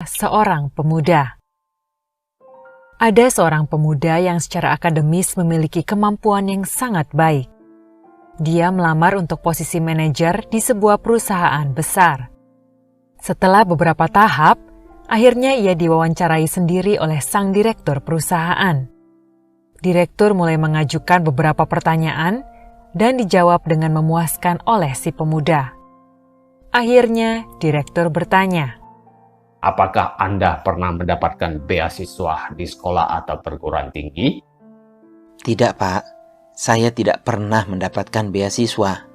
seorang pemuda. Ada seorang pemuda yang secara akademis memiliki kemampuan yang sangat baik. Dia melamar untuk posisi manajer di sebuah perusahaan besar. Setelah beberapa tahap, akhirnya ia diwawancarai sendiri oleh sang direktur perusahaan. Direktur mulai mengajukan beberapa pertanyaan dan dijawab dengan memuaskan oleh si pemuda. Akhirnya, direktur bertanya, "Apakah Anda pernah mendapatkan beasiswa di sekolah atau perguruan tinggi?" Tidak, Pak. Saya tidak pernah mendapatkan beasiswa.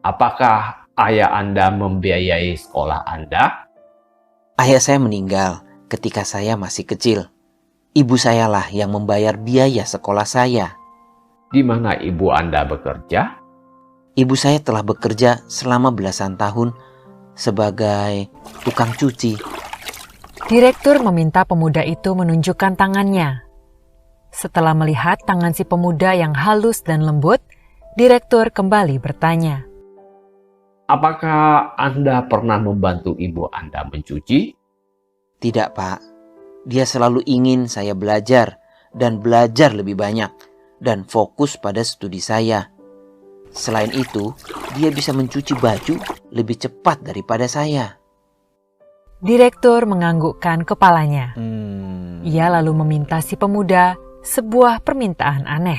"Apakah ayah Anda membiayai sekolah Anda?" Ayah saya meninggal ketika saya masih kecil. Ibu sayalah yang membayar biaya sekolah saya. "Di mana ibu Anda bekerja?" Ibu saya telah bekerja selama belasan tahun sebagai tukang cuci. Direktur meminta pemuda itu menunjukkan tangannya. Setelah melihat tangan si pemuda yang halus dan lembut, direktur kembali bertanya, "Apakah Anda pernah membantu ibu Anda mencuci?" Tidak, Pak. Dia selalu ingin saya belajar dan belajar lebih banyak dan fokus pada studi saya. Selain itu, dia bisa mencuci baju lebih cepat daripada saya. Direktur menganggukkan kepalanya. Ia lalu meminta si pemuda sebuah permintaan aneh.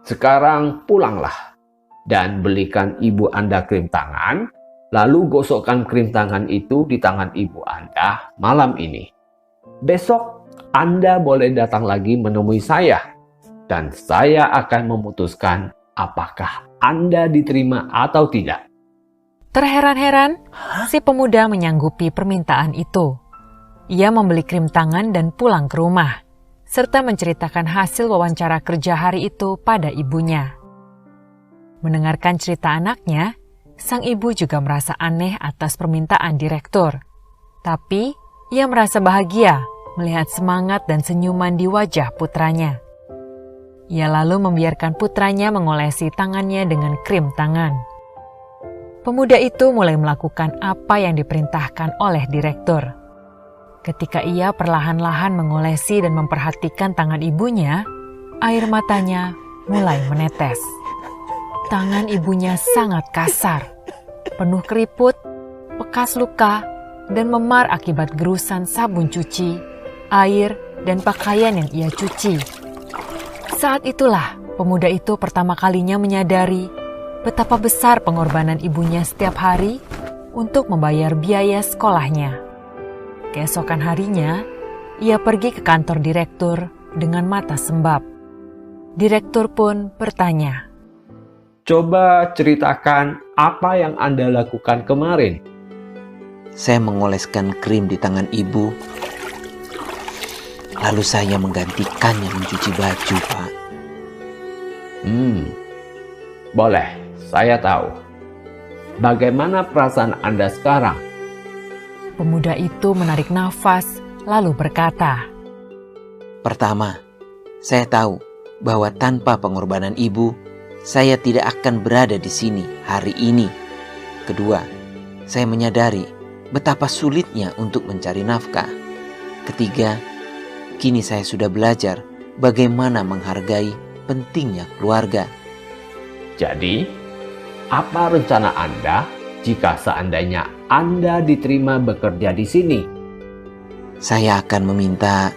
"Sekarang pulanglah dan belikan ibu Anda krim tangan, lalu gosokkan krim tangan itu di tangan ibu Anda malam ini. Besok Anda boleh datang lagi menemui saya, dan saya akan memutuskan apakah Anda diterima atau tidak." Terheran-heran, si pemuda menyanggupi permintaan itu. Ia membeli krim tangan dan pulang ke rumah, serta menceritakan hasil wawancara kerja hari itu pada ibunya. Mendengarkan cerita anaknya, sang ibu juga merasa aneh atas permintaan direktur. Tapi, ia merasa bahagia melihat semangat dan senyuman di wajah putranya. Ia lalu membiarkan putranya mengolesi tangannya dengan krim tangan. Pemuda itu mulai melakukan apa yang diperintahkan oleh direktur. Ketika ia perlahan-lahan mengolesi dan memperhatikan tangan ibunya, air matanya mulai menetes. Tangan ibunya sangat kasar, penuh keriput, bekas luka, dan memar akibat gerusan sabun cuci, air, dan pakaian yang ia cuci. Saat itulah pemuda itu pertama kalinya menyadari betapa besar pengorbanan ibunya setiap hari untuk membayar biaya sekolahnya. Keesokan harinya, ia pergi ke kantor direktur dengan mata sembab. Direktur pun bertanya, "Coba ceritakan apa yang Anda lakukan kemarin." Saya mengoleskan krim di tangan ibu. Lalu saya menggantikannya mencuci baju, Pak. Boleh, saya tahu. Bagaimana perasaan Anda sekarang? Pemuda itu menarik nafas lalu berkata, Pertama, saya tahu bahwa tanpa pengorbanan ibu, saya tidak akan berada di sini hari ini. Kedua, saya menyadari betapa sulitnya untuk mencari nafkah. Ketiga, kini saya sudah belajar bagaimana menghargai pentingnya keluarga. Jadi, apa rencana Anda jika seandainya Anda diterima bekerja di sini? Saya akan meminta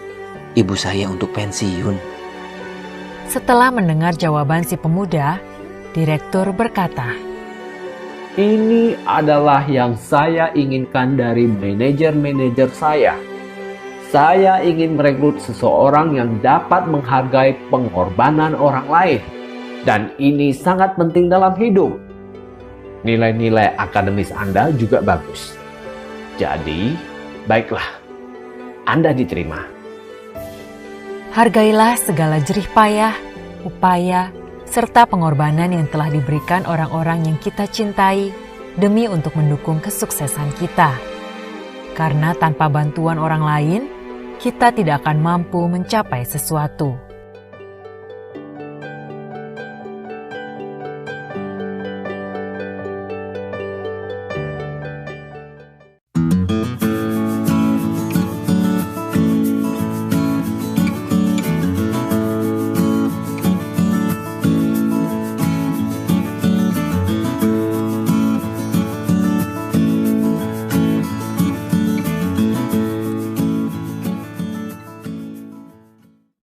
ibu saya untuk pensiun. Setelah mendengar jawaban si pemuda, direktur berkata, Ini adalah yang saya inginkan dari manajer-manajer saya. Saya ingin merekrut seseorang yang dapat menghargai pengorbanan orang lain. Dan ini sangat penting dalam hidup. Nilai-nilai akademis Anda juga bagus. Jadi, baiklah, Anda diterima. Hargailah segala jerih payah, upaya, serta pengorbanan yang telah diberikan orang-orang yang kita cintai demi untuk mendukung kesuksesan kita. Karena tanpa bantuan orang lain, kita tidak akan mampu mencapai sesuatu.